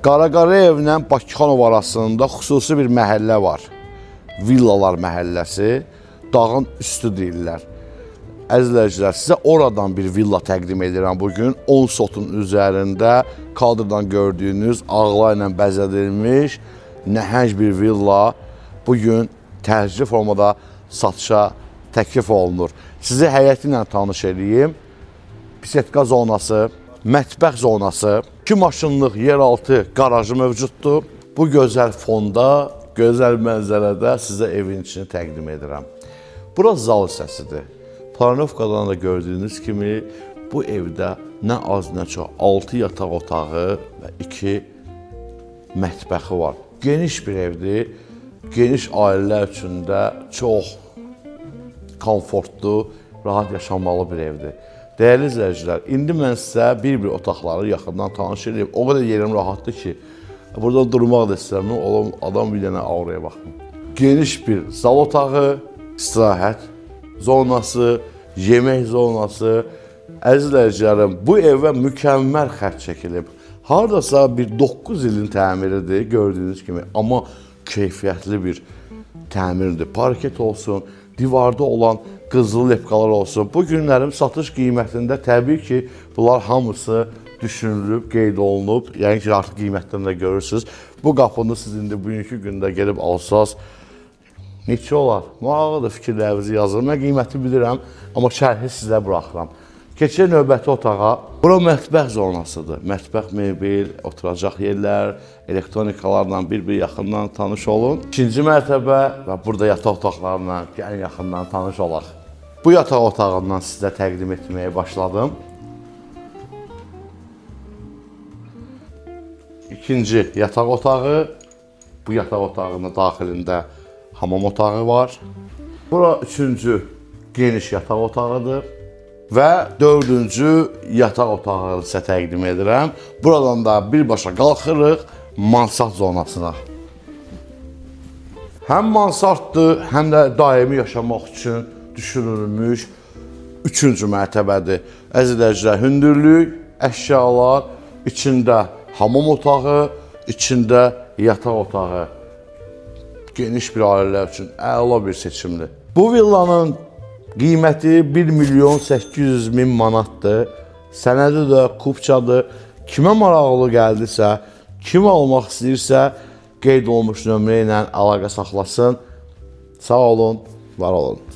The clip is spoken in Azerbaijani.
Qaraqarayevlə Bakıxanov arasında xüsusi bir məhəllə var. Villalar məhəlləsi, dağın üstü deyirlər. Əzizləyicilər, sizə oradan bir villa təqdim edirəm bugün. 10 sotun üzərində kadrdan gördüyünüz ağla ilə bəzədilmiş nəhəng bir villa bugün təcili formada satışa təklif olunur. Sizi həyəti ilə tanış edeyim. Bisetka zonası, mətbəx zonası, 2 maşınlıq yeraltı qarajı mövcuddur. Bu gözəl fonda, gözəl mənzərədə sizə evin içini təqdim edirəm. Burası zal hissəsidir. Planovkadan da gördüyünüz kimi bu evdə nə az nə çox 6 yataq otağı və 2 mətbəxi var. Geniş bir evdir. Geniş ailələr üçün də çox komfortlu, rahat yaşanmalı bir evdir. Dəyərli izləyicilər, indi mən sizə bir-bir otaqları yaxından tanış edeyim. O qədər yerim rahatdır ki, burada durmaq da istəyirəm, adam bir dənə auraya baxın. Geniş bir zal otağı, istirahət zonası, yemək zonası. Əziz izləyicilərim, bu evə mükəmməl xərc çəkilib. Hardasa bir 9 ilin təmiridir, gördüyünüz kimi, amma keyfiyyətli bir təmirdir. Parket olsun, divarda olan qızılı lepkalar olsun. Bu günlərin satış qiymətində təbii ki, bunlar hamısı düşünülüb, qeyd olunub. Yəni ki, artıq qiymətdən də görürsünüz. Bu qapını siz indi bugünkü gündə gelib alsaz, neçə olar? Maraqlıdır, fikirlərinizi yazın. Mən qiyməti bilirəm, amma şərhi sizə buraxıram. Keçək növbəti otağa. Bura mətbəx zonasıdır. Mətbəx mebel, oturacaq yerlər, elektronikalarla bir-bir yaxından tanış olun. İkinci mərtəbə və burada yataq otaqlarla ən yaxından tanış olaq. Bu yataq otağından sizə təqdim etməyə başladım. İkinci yataq otağı. Bu yataq otağının daxilində hamam otağı var. Bura üçüncü geniş yataq otağıdır. Və dördüncü yataq otağını sizə təqdim edirəm. Buradan da birbaşa qalxırıq mansard zonasına. Həm mansarddır, həm də daimi yaşamaq üçün düşünülmüş üçüncü mərtəbədir. Əziz izləyicilər, hündürlük, əşyalar, içində hamam otağı, içində yataq otağı. Geniş bir ailələr üçün əla bir seçimdir. Bu villanın qiyməti 1.800.000 manatdır. Sənədi də kupçadır. Kimə maraqlı gəldisə, kim almaq istəyirsə, qeyd olunmuş nömrə ilə əlaqə saxlasın. Sağ olun, var olun.